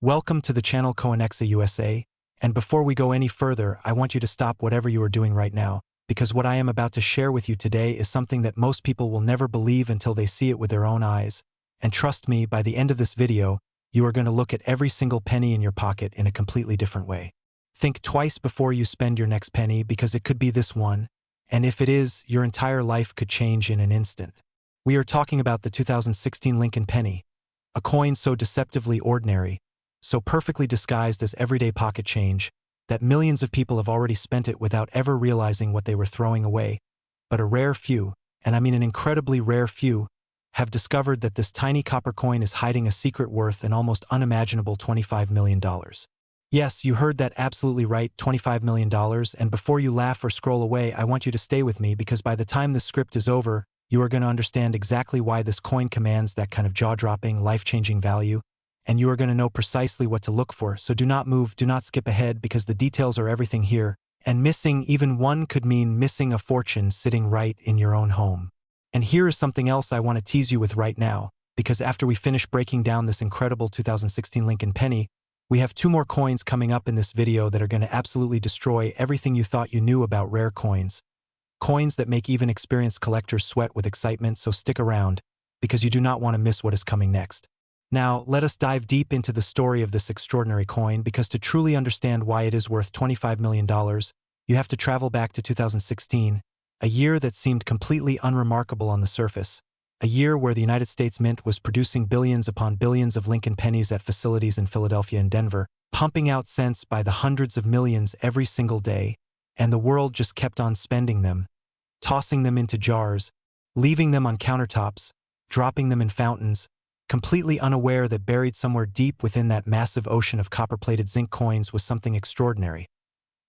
Welcome to the channel Coinexa USA, and before we go any further, I want you to stop whatever you are doing right now, because what I am about to share with you today is something that most people will never believe until they see it with their own eyes. And trust me, by the end of this video, you are going to look at every single penny in your pocket in a completely different way. Think twice before you spend your next penny, because it could be this one, and if it is, your entire life could change in an instant. We are talking about the 2016 Lincoln Penny, a coin so deceptively ordinary, so perfectly disguised as everyday pocket change, that millions of people have already spent it without ever realizing what they were throwing away. But a rare few, and I mean an incredibly rare few, have discovered that this tiny copper coin is hiding a secret worth an almost unimaginable $25 million. Yes, you heard that absolutely right, $25 million, and before you laugh or scroll away, I want you to stay with me, because by the time this script is over, you are going to understand exactly why this coin commands that kind of jaw-dropping, life-changing value, and you are going to know precisely what to look for. So do not move, do not skip ahead, because the details are everything here, and missing even one could mean missing a fortune sitting right in your own home. And here is something else I want to tease you with right now, because after we finish breaking down this incredible 2016 Lincoln Penny, we have two more coins coming up in this video that are going to absolutely destroy everything you thought you knew about rare coins. Coins that make even experienced collectors sweat with excitement, so stick around, because you do not want to miss what is coming next. Now, let us dive deep into the story of this extraordinary coin, because to truly understand why it is worth $25 million, you have to travel back to 2016, a year that seemed completely unremarkable on the surface, a year where the United States Mint was producing billions upon billions of Lincoln pennies at facilities in Philadelphia and Denver, pumping out cents by the hundreds of millions every single day, and the world just kept on spending them, tossing them into jars, leaving them on countertops, dropping them in fountains, completely unaware that buried somewhere deep within that massive ocean of copper-plated zinc coins was something extraordinary,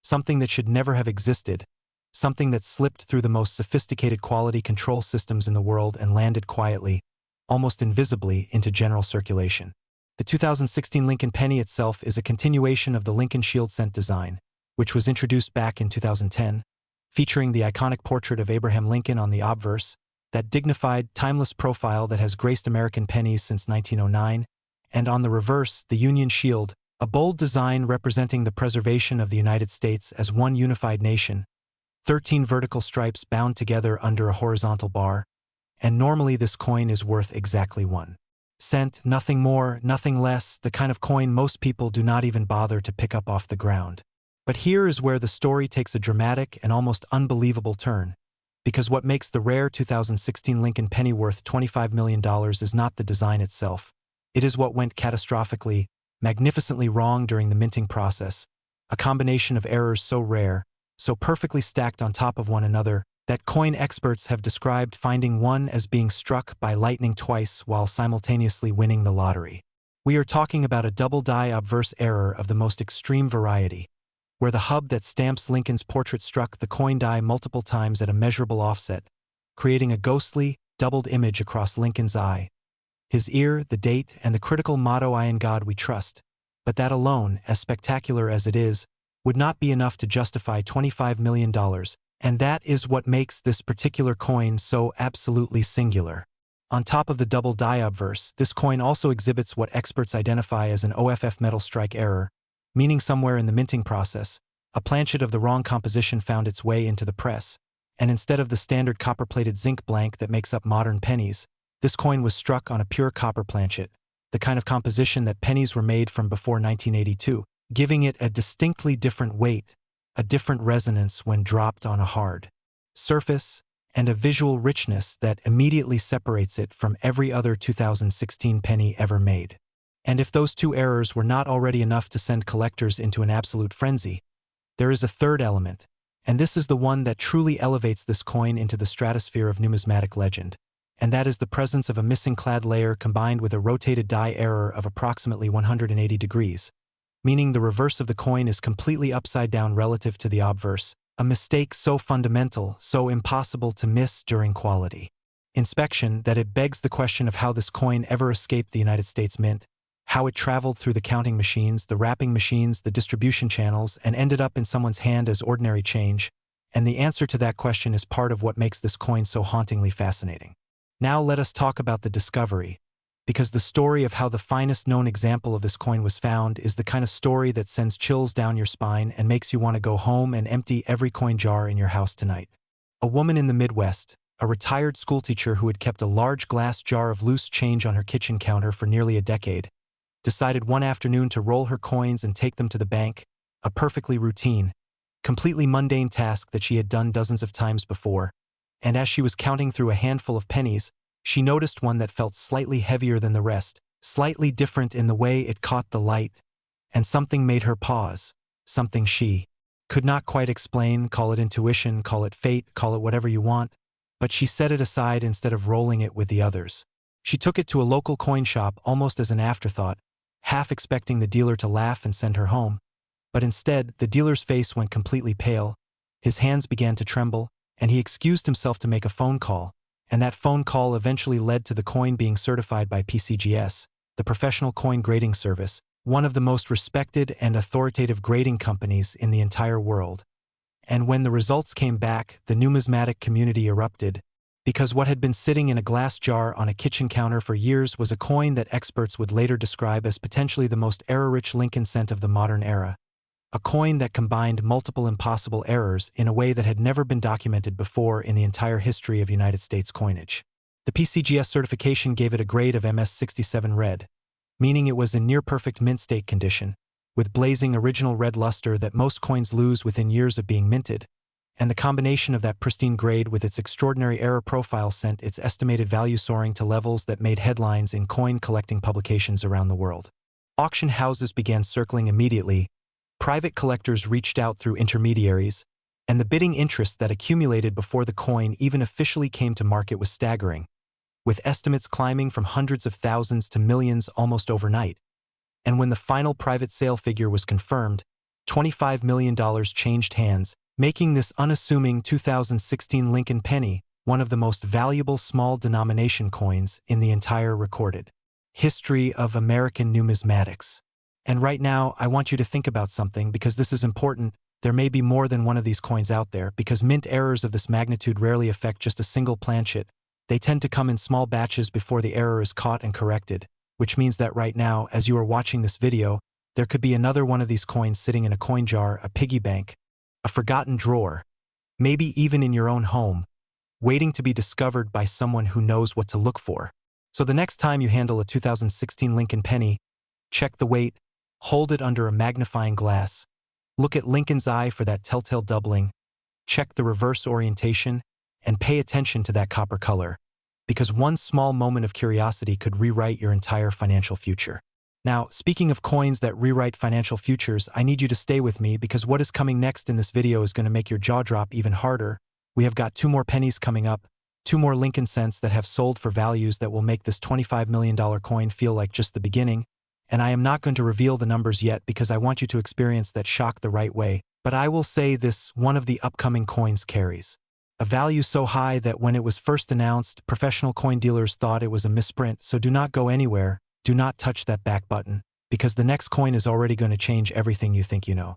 something that should never have existed, something that slipped through the most sophisticated quality control systems in the world and landed quietly, almost invisibly, into general circulation. The 2016 Lincoln Penny itself is a continuation of the Lincoln Shield cent design, which was introduced back in 2010, featuring the iconic portrait of Abraham Lincoln on the obverse, that dignified, timeless profile that has graced American pennies since 1909, and on the reverse, the Union Shield, a bold design representing the preservation of the United States as one unified nation, 13 vertical stripes bound together under a horizontal bar, and normally this coin is worth exactly 1 cent, nothing more, nothing less, the kind of coin most people do not even bother to pick up off the ground. But here is where the story takes a dramatic and almost unbelievable turn, because what makes the rare 2016 Lincoln Penny worth $25 million is not the design itself. It is what went catastrophically, magnificently wrong during the minting process, a combination of errors so rare, so perfectly stacked on top of one another, that coin experts have described finding one as being struck by lightning twice while simultaneously winning the lottery. We are talking about a double die obverse error of the most extreme variety, where the hub that stamps Lincoln's portrait struck the coin die multiple times at a measurable offset, creating a ghostly, doubled image across Lincoln's eye, his ear, the date, and the critical motto, "I in God we trust." But that alone, as spectacular as it is, would not be enough to justify $25 million, and that is what makes this particular coin so absolutely singular. On top of the double die obverse, this coin also exhibits what experts identify as an OFF metal strike error, meaning somewhere in the minting process, a planchet of the wrong composition found its way into the press, and instead of the standard copper-plated zinc blank that makes up modern pennies, this coin was struck on a pure copper planchet, the kind of composition that pennies were made from before 1982, giving it a distinctly different weight, a different resonance when dropped on a hard surface, and a visual richness that immediately separates it from every other 2016 penny ever made. And if those two errors were not already enough to send collectors into an absolute frenzy, there is a third element, and this is the one that truly elevates this coin into the stratosphere of numismatic legend, and that is the presence of a missing clad layer combined with a rotated die error of approximately 180 degrees, meaning the reverse of the coin is completely upside down relative to the obverse, a mistake so fundamental, so impossible to miss during quality inspection that it begs the question of how this coin ever escaped the United States Mint, how it traveled through the counting machines, the wrapping machines, the distribution channels, and ended up in someone's hand as ordinary change, and the answer to that question is part of what makes this coin so hauntingly fascinating. Now let us talk about the discovery, because the story of how the finest known example of this coin was found is the kind of story that sends chills down your spine and makes you want to go home and empty every coin jar in your house tonight. A woman in the Midwest, a retired schoolteacher who had kept a large glass jar of loose change on her kitchen counter for nearly a decade, decided one afternoon to roll her coins and take them to the bank, a perfectly routine, completely mundane task that she had done dozens of times before, and as she was counting through a handful of pennies, she noticed one that felt slightly heavier than the rest, slightly different in the way it caught the light, and something made her pause, something she could not quite explain. Call it intuition, call it fate, call it whatever you want, but she set it aside instead of rolling it with the others. She took it to a local coin shop almost as an afterthought, half expecting the dealer to laugh and send her home. But instead, the dealer's face went completely pale, his hands began to tremble, and he excused himself to make a phone call, and that phone call eventually led to the coin being certified by PCGS, the professional coin grading service, one of the most respected and authoritative grading companies in the entire world. And when the results came back, the numismatic community erupted, because what had been sitting in a glass jar on a kitchen counter for years was a coin that experts would later describe as potentially the most error-rich Lincoln cent of the modern era. A coin that combined multiple impossible errors in a way that had never been documented before in the entire history of United States coinage. The PCGS certification gave it a grade of MS67 red, meaning it was in near-perfect mint state condition, with blazing original red luster that most coins lose within years of being minted, and the combination of that pristine grade with its extraordinary error profile sent its estimated value soaring to levels that made headlines in coin collecting publications around the world. Auction houses began circling immediately, private collectors reached out through intermediaries, and the bidding interest that accumulated before the coin even officially came to market was staggering, with estimates climbing from hundreds of thousands to millions almost overnight. And when the final private sale figure was confirmed, $25 million changed hands, making this unassuming 2016 Lincoln penny one of the most valuable small denomination coins in the entire recorded history of American numismatics. And right now, I want you to think about something because this is important. There may be more than one of these coins out there because mint errors of this magnitude rarely affect just a single planchet. They tend to come in small batches before the error is caught and corrected, which means that right now, as you are watching this video, there could be another one of these coins sitting in a coin jar, a piggy bank, a forgotten drawer, maybe even in your own home, waiting to be discovered by someone who knows what to look for. So the next time you handle a 2016 Lincoln penny, check the weight, hold it under a magnifying glass, look at Lincoln's eye for that telltale doubling, check the reverse orientation, and pay attention to that copper color, because one small moment of curiosity could rewrite your entire financial future. Now, speaking of coins that rewrite financial futures, I need you to stay with me because what is coming next in this video is going to make your jaw drop even harder. We have got 2 more pennies coming up, 2 more Lincoln cents that have sold for values that will make this $25 million coin feel like just the beginning. And I am not going to reveal the numbers yet because I want you to experience that shock the right way, but I will say this: one of the upcoming coins carries a value so high that when it was first announced, professional coin dealers thought it was a misprint, so do not go anywhere, do not touch that back button, because the next coin is already going to change everything you think you know.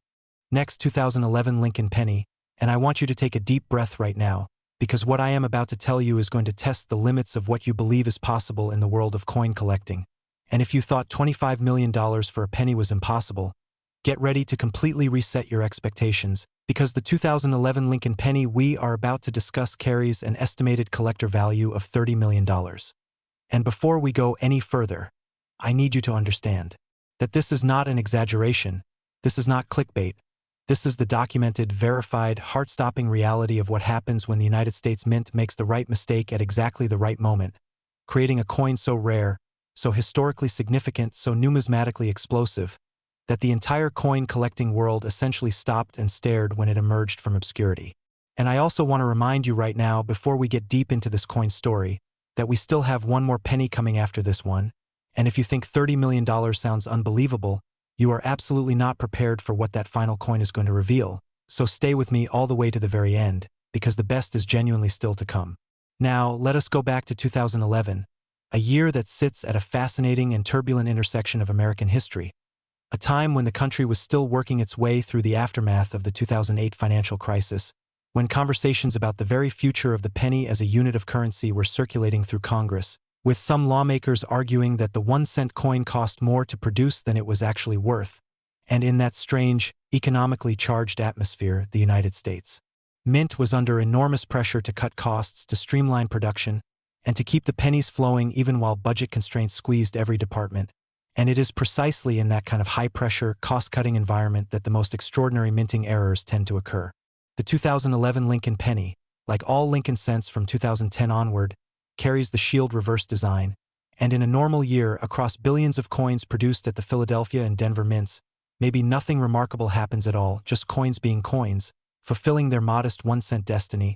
Next, 2011 Lincoln penny, and I want you to take a deep breath right now, because what I am about to tell you is going to test the limits of what you believe is possible in the world of coin collecting. And if you thought $25 million for a penny was impossible, get ready to completely reset your expectations, because the 2011 Lincoln penny we are about to discuss carries an estimated collector value of $30 million. And before we go any further, I need you to understand that this is not an exaggeration, this is not clickbait, this is the documented, verified, heart-stopping reality of what happens when the United States Mint makes the right mistake at exactly the right moment, creating a coin so rare, so historically significant, so numismatically explosive, that the entire coin collecting world essentially stopped and stared when it emerged from obscurity. And I also want to remind you right now, before we get deep into this coin story, that we still have 1 more penny coming after this one, and if you think $30 million sounds unbelievable, you are absolutely not prepared for what that final coin is going to reveal, so stay with me all the way to the very end, because the best is genuinely still to come. Now, let us go back to 2011, a year that sits at a fascinating and turbulent intersection of American history, a time when the country was still working its way through the aftermath of the 2008 financial crisis, when conversations about the very future of the penny as a unit of currency were circulating through Congress, with some lawmakers arguing that the 1-cent coin cost more to produce than it was actually worth, and in that strange, economically charged atmosphere, the United States Mint was under enormous pressure to cut costs, to streamline production, and to keep the pennies flowing even while budget constraints squeezed every department. And it is precisely in that kind of high-pressure, cost-cutting environment that the most extraordinary minting errors tend to occur. The 2011 Lincoln penny, like all Lincoln cents from 2010 onward, carries the shield reverse design, and in a normal year across billions of coins produced at the Philadelphia and Denver mints, maybe nothing remarkable happens at all, just coins being coins, fulfilling their modest 1-cent destiny.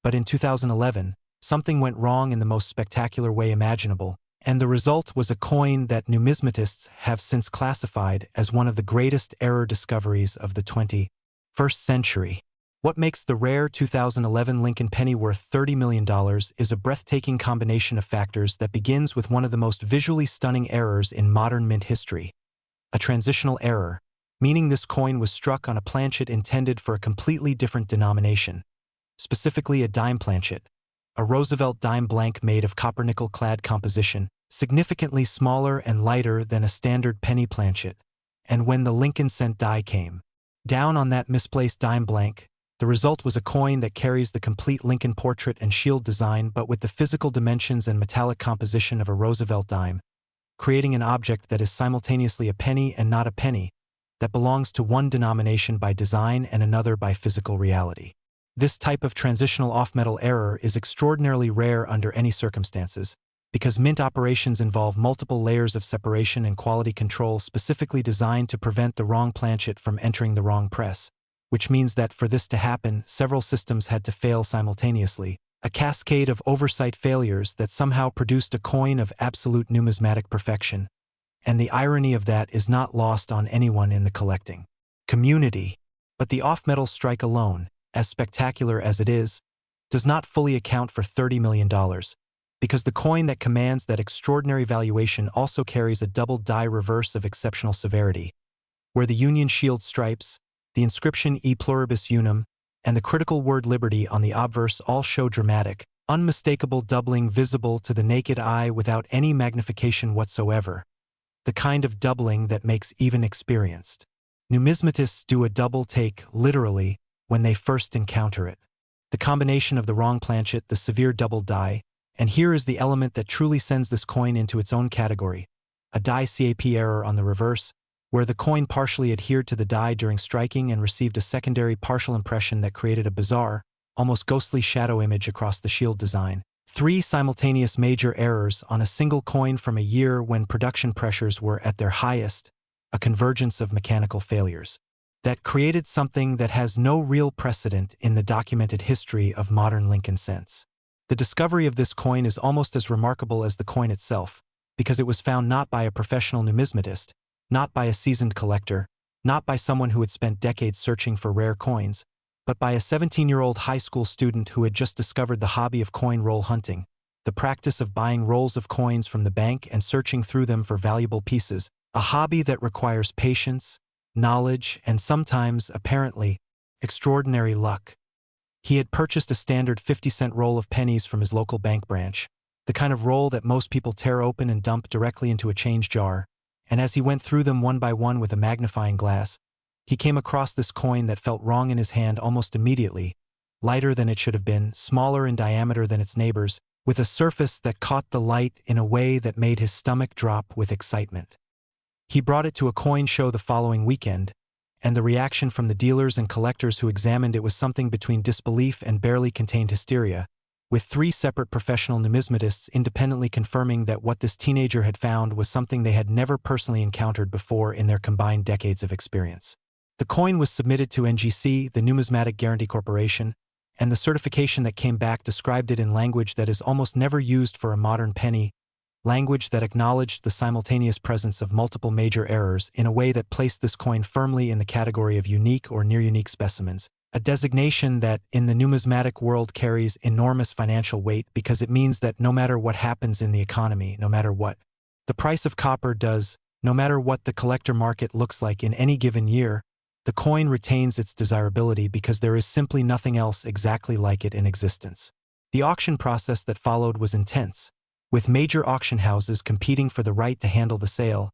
But in 2011, something went wrong in the most spectacular way imaginable, and the result was a coin that numismatists have since classified as one of the greatest error discoveries of the 21st century. What makes the rare 2011 Lincoln penny worth $30 million is a breathtaking combination of factors that begins with one of the most visually stunning errors in modern mint history: a transitional error, meaning this coin was struck on a planchet intended for a completely different denomination, specifically a dime planchet, a Roosevelt dime blank made of copper-nickel-clad composition, significantly smaller and lighter than a standard penny planchet. And when the Lincoln cent die came down on that misplaced dime blank, the result was a coin that carries the complete Lincoln portrait and shield design but with the physical dimensions and metallic composition of a Roosevelt dime, creating an object that is simultaneously a penny and not a penny, that belongs to one denomination by design and another by physical reality. This type of transitional off-metal error is extraordinarily rare under any circumstances, because mint operations involve multiple layers of separation and quality control specifically designed to prevent the wrong planchet from entering the wrong press, which means that for this to happen, several systems had to fail simultaneously, a cascade of oversight failures that somehow produced a coin of absolute numismatic perfection. And the irony of that is not lost on anyone in the collecting community. But the off-metal strike alone, as spectacular as it is, does not fully account for $30 million, because the coin that commands that extraordinary valuation also carries a double die reverse of exceptional severity, where the Union Shield stripes, the inscription E pluribus unum, and the critical word liberty on the obverse all show dramatic, unmistakable doubling visible to the naked eye without any magnification whatsoever, the kind of doubling that makes even experienced numismatists do a double take, literally, when they first encounter it. The combination of the wrong planchet, the severe double die, and here is the element that truly sends this coin into its own category: a die CAP error on the reverse, where the coin partially adhered to the die during striking and received a secondary partial impression that created a bizarre, almost ghostly shadow image across the shield design. 3 simultaneous major errors on a single coin from a year when production pressures were at their highest, a convergence of mechanical failures that created something that has no real precedent in the documented history of modern Lincoln cents. The discovery of this coin is almost as remarkable as the coin itself, because it was found not by a professional numismatist, not by a seasoned collector, not by someone who had spent decades searching for rare coins, but by a 17-year-old high school student who had just discovered the hobby of coin roll hunting, the practice of buying rolls of coins from the bank and searching through them for valuable pieces, a hobby that requires patience, knowledge, and sometimes, apparently, extraordinary luck. He had purchased a standard 50-cent roll of pennies from his local bank branch, the kind of roll that most people tear open and dump directly into a change jar, and as he went through them one by one with a magnifying glass, he came across this coin that felt wrong in his hand almost immediately, lighter than it should have been, smaller in diameter than its neighbors, with a surface that caught the light in a way that made his stomach drop with excitement. He brought it to a coin show the following weekend, and the reaction from the dealers and collectors who examined it was something between disbelief and barely contained hysteria, with 3 separate professional numismatists independently confirming that what this teenager had found was something they had never personally encountered before in their combined decades of experience. The coin was submitted to NGC, the Numismatic Guarantee Corporation, and the certification that came back described it in language that is almost never used for a modern penny, language that acknowledged the simultaneous presence of multiple major errors in a way that placed this coin firmly in the category of unique or near-unique specimens, a designation that, in the numismatic world, carries enormous financial weight because it means that no matter what happens in the economy, no matter what the price of copper does, no matter what the collector market looks like in any given year, the coin retains its desirability because there is simply nothing else exactly like it in existence. The auction process that followed was intense, with major auction houses competing for the right to handle the sale,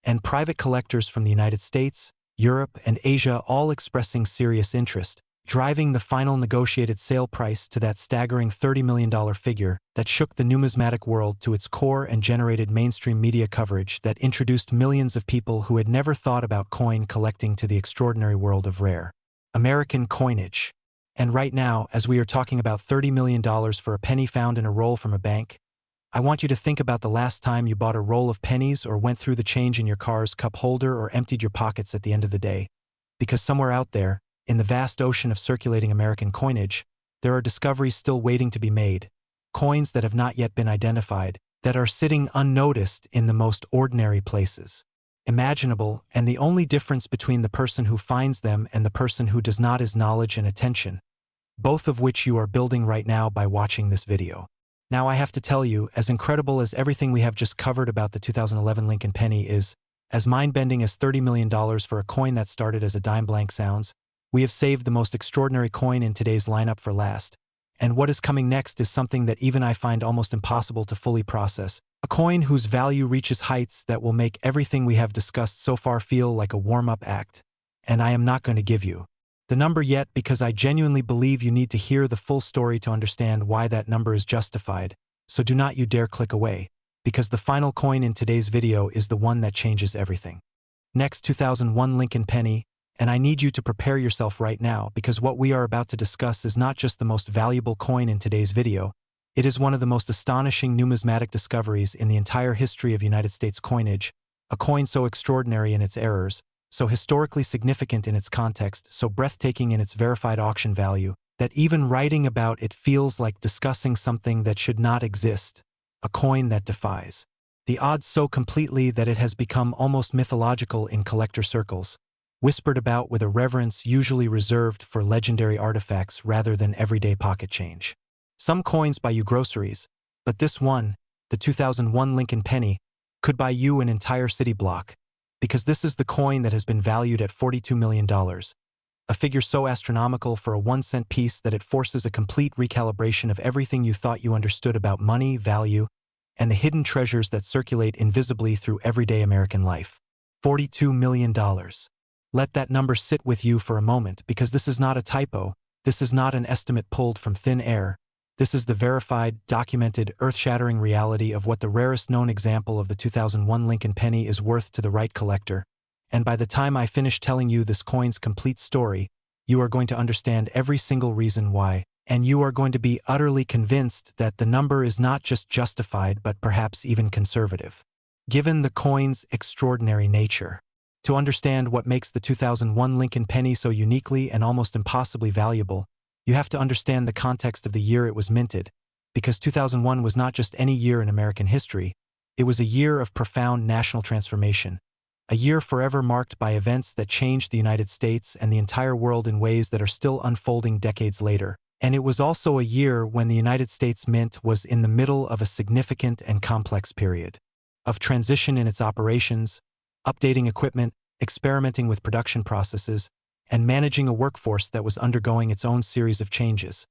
and private collectors from the United States, Europe, and Asia all expressing serious interest, driving the final negotiated sale price to that staggering $30 million figure that shook the numismatic world to its core and generated mainstream media coverage that introduced millions of people who had never thought about coin collecting to the extraordinary world of rare American coinage. And right now, as we are talking about $30 million for a penny found in a roll from a bank, I want you to think about the last time you bought a roll of pennies or went through the change in your car's cup holder or emptied your pockets at the end of the day. Because somewhere out there, in the vast ocean of circulating American coinage, there are discoveries still waiting to be made, coins that have not yet been identified, that are sitting unnoticed in the most ordinary places imaginable, and the only difference between the person who finds them and the person who does not is knowledge and attention, both of which you are building right now by watching this video. Now I have to tell you, as incredible as everything we have just covered about the 2011 Lincoln penny is, as mind-bending as $30 million for a coin that started as a dime blank sounds, we have saved the most extraordinary coin in today's lineup for last. And what is coming next is something that even I find almost impossible to fully process. A coin whose value reaches heights that will make everything we have discussed so far feel like a warm-up act. And I am not going to give you the number yet because I genuinely believe you need to hear the full story to understand why that number is justified, so do not you dare click away, because the final coin in today's video is the one that changes everything. Next, 2001 Lincoln penny, and I need you to prepare yourself right now because what we are about to discuss is not just the most valuable coin in today's video, it is one of the most astonishing numismatic discoveries in the entire history of United States coinage, a coin so extraordinary in its errors, so historically significant in its context, so breathtaking in its verified auction value, that even writing about it feels like discussing something that should not exist, a coin that defies the odds so completely that it has become almost mythological in collector circles, whispered about with a reverence usually reserved for legendary artifacts rather than everyday pocket change. Some coins buy you groceries, but this one, the 2001 Lincoln penny, could buy you an entire city block, because this is the coin that has been valued at $42 million, a figure so astronomical for a 1-cent piece that it forces a complete recalibration of everything you thought you understood about money, value, and the hidden treasures that circulate invisibly through everyday American life. $42 million. Let that number sit with you for a moment because this is not a typo, this is not an estimate pulled from thin air, this is the verified, documented, earth-shattering reality of what the rarest known example of the 2001 Lincoln penny is worth to the right collector, and by the time I finish telling you this coin's complete story, you are going to understand every single reason why, and you are going to be utterly convinced that the number is not just justified but perhaps even conservative, given the coin's extraordinary nature. To understand what makes the 2001 Lincoln penny so uniquely and almost impossibly valuable, you have to understand the context of the year it was minted, because 2001 was not just any year in American history, it was a year of profound national transformation, a year forever marked by events that changed the United States and the entire world in ways that are still unfolding decades later, and it was also a year when the United States Mint was in the middle of a significant and complex period of transition in its operations, updating equipment, experimenting with production processes, and managing a workforce that was undergoing its own series of changes.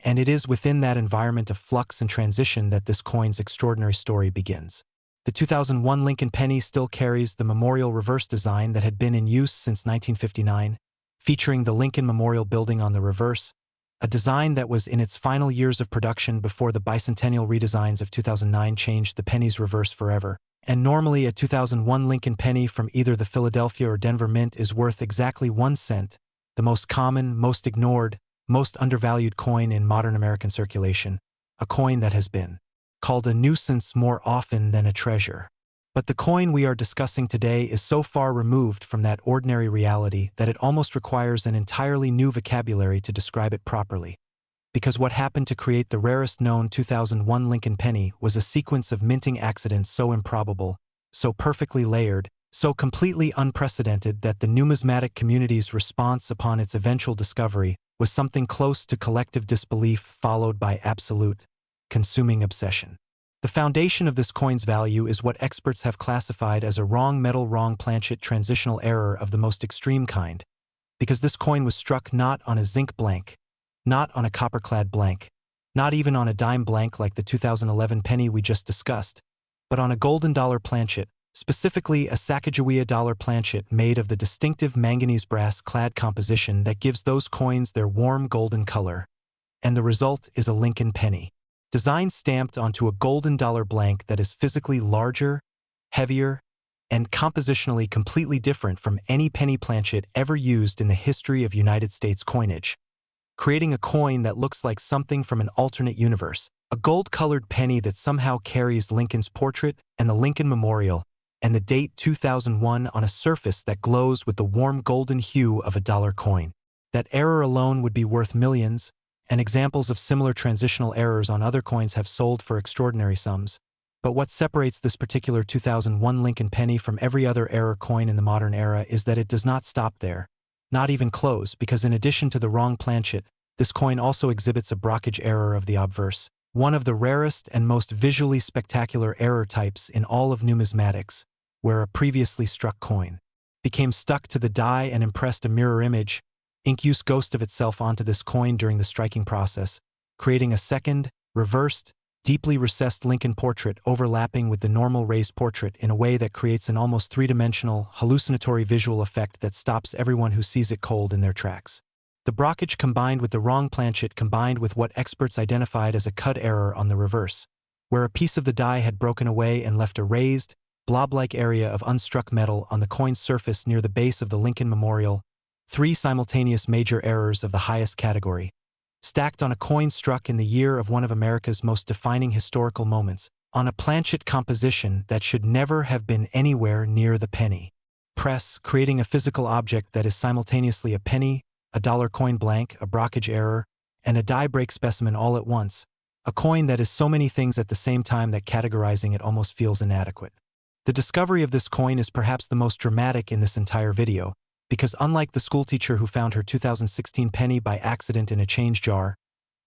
And it is within that environment of flux and transition that this coin's extraordinary story begins. The 2001 Lincoln penny still carries the memorial reverse design that had been in use since 1959, featuring the Lincoln Memorial Building on the reverse, a design that was in its final years of production before the bicentennial redesigns of 2009 changed the penny's reverse forever. And normally a 2001 Lincoln penny from either the Philadelphia or Denver Mint is worth exactly 1 cent, the most common, most ignored, most undervalued coin in modern American circulation, a coin that has been called a nuisance more often than a treasure. But the coin we are discussing today is so far removed from that ordinary reality that it almost requires an entirely new vocabulary to describe it properly. Because what happened to create the rarest known 2001 Lincoln penny was a sequence of minting accidents so improbable, so perfectly layered, so completely unprecedented that the numismatic community's response upon its eventual discovery was something close to collective disbelief followed by absolute, consuming obsession. The foundation of this coin's value is what experts have classified as a wrong metal wrong planchet transitional error of the most extreme kind, because this coin was struck not on a zinc blank, not on a copper-clad blank, Not even on a dime blank like the 2011 penny we just discussed, but on a golden dollar planchet, specifically a Sacagawea dollar planchet made of the distinctive manganese brass-clad composition that gives those coins their warm golden color. And the result is a Lincoln penny. Design stamped onto a golden dollar blank that is physically larger, heavier, and compositionally completely different from any penny planchet ever used in the history of United States coinage, creating a coin that looks like something from an alternate universe, a gold-colored penny that somehow carries Lincoln's portrait and the Lincoln Memorial and the date 2001 on a surface that glows with the warm golden hue of a dollar coin. That error alone would be worth millions, and examples of similar transitional errors on other coins have sold for extraordinary sums. But what separates this particular 2001 Lincoln penny from every other error coin in the modern era is that it does not stop there. Not even close, because in addition to the wrong planchet, this coin also exhibits a brockage error of the obverse, one of the rarest and most visually spectacular error types in all of numismatics, where a previously struck coin became stuck to the die and impressed a mirror image, ink-use ghost of itself onto this coin during the striking process, creating a second, reversed, deeply recessed Lincoln portrait overlapping with the normal raised portrait in a way that creates an almost three-dimensional, hallucinatory visual effect that stops everyone who sees it cold in their tracks. The brockage combined with the wrong planchet combined with what experts identified as a cut error on the reverse, where a piece of the die had broken away and left a raised, blob-like area of unstruck metal on the coin's surface near the base of the Lincoln Memorial, three simultaneous major errors of the highest category, stacked on a coin struck in the year of one of America's most defining historical moments, on a planchet composition that should never have been anywhere near the penny press, creating a physical object that is simultaneously a penny, a dollar coin blank, a brockage error, and a die break specimen all at once, a coin that is so many things at the same time that categorizing it almost feels inadequate. The discovery of this coin is perhaps the most dramatic in this entire video, because unlike the schoolteacher who found her 2016 penny by accident in a change jar,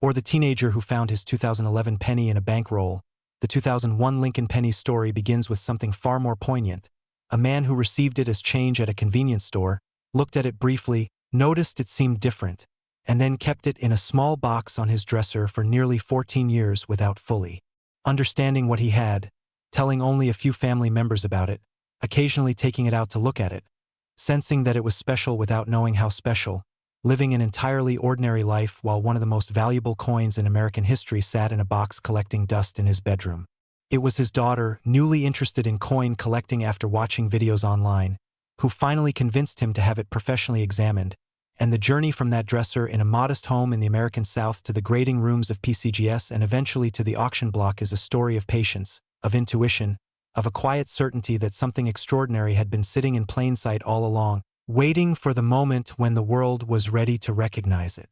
or the teenager who found his 2011 penny in a bankroll, the 2001 Lincoln penny's story begins with something far more poignant. A man who received it as change at a convenience store, looked at it briefly, noticed it seemed different, and then kept it in a small box on his dresser for nearly 14 years without fully understanding what he had, telling only a few family members about it, occasionally taking it out to look at it, sensing that it was special without knowing how special, living an entirely ordinary life while one of the most valuable coins in American history sat in a box collecting dust in his bedroom. It was his daughter, newly interested in coin collecting after watching videos online, who finally convinced him to have it professionally examined, and the journey from that dresser in a modest home in the American South to the grading rooms of PCGS and eventually to the auction block is a story of patience, of intuition, of a quiet certainty that something extraordinary had been sitting in plain sight all along, waiting for the moment when the world was ready to recognize it.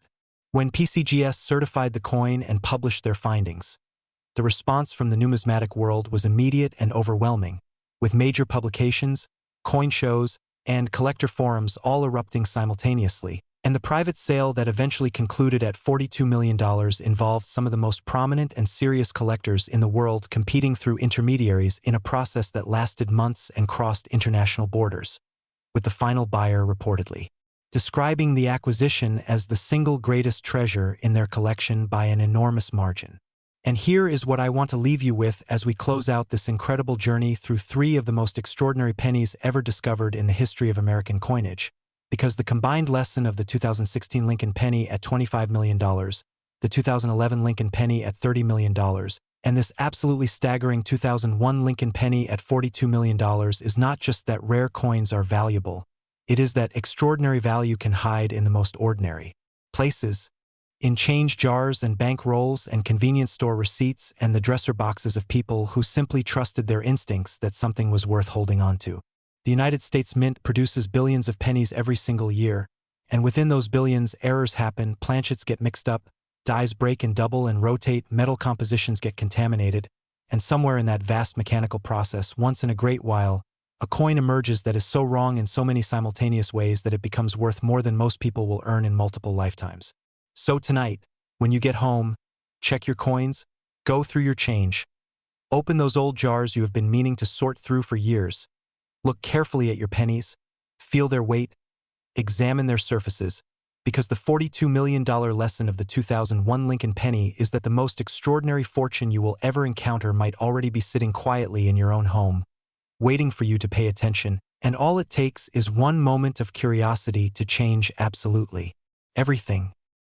When PCGS certified the coin and published their findings, the response from the numismatic world was immediate and overwhelming, with major publications, coin shows, and collector forums all erupting simultaneously, and the private sale that eventually concluded at $42 million involved some of the most prominent and serious collectors in the world competing through intermediaries in a process that lasted months and crossed international borders, with the final buyer reportedly describing the acquisition as the single greatest treasure in their collection by an enormous margin. And here is what I want to leave you with as we close out this incredible journey through three of the most extraordinary pennies ever discovered in the history of American coinage, because the combined lesson of the 2016 Lincoln penny at $25 million, the 2011 Lincoln penny at $30 million, and this absolutely staggering 2001 Lincoln penny at $42 million is not just that rare coins are valuable, it is that extraordinary value can hide in the most ordinary places, in change jars and bank rolls and convenience store receipts and the dresser boxes of people who simply trusted their instincts that something was worth holding on to. The United States Mint produces billions of pennies every single year, and within those billions, errors happen, planchets get mixed up, dies break and double and rotate, metal compositions get contaminated, and somewhere in that vast mechanical process, once in a great while, a coin emerges that is so wrong in so many simultaneous ways that it becomes worth more than most people will earn in multiple lifetimes. So tonight, when you get home, check your coins, go through your change, open those old jars you have been meaning to sort through for years, look carefully at your pennies, feel their weight, examine their surfaces, because the $42 million lesson of the 2001 Lincoln Penny is that the most extraordinary fortune you will ever encounter might already be sitting quietly in your own home, waiting for you to pay attention, and all it takes is one moment of curiosity to change absolutely everything.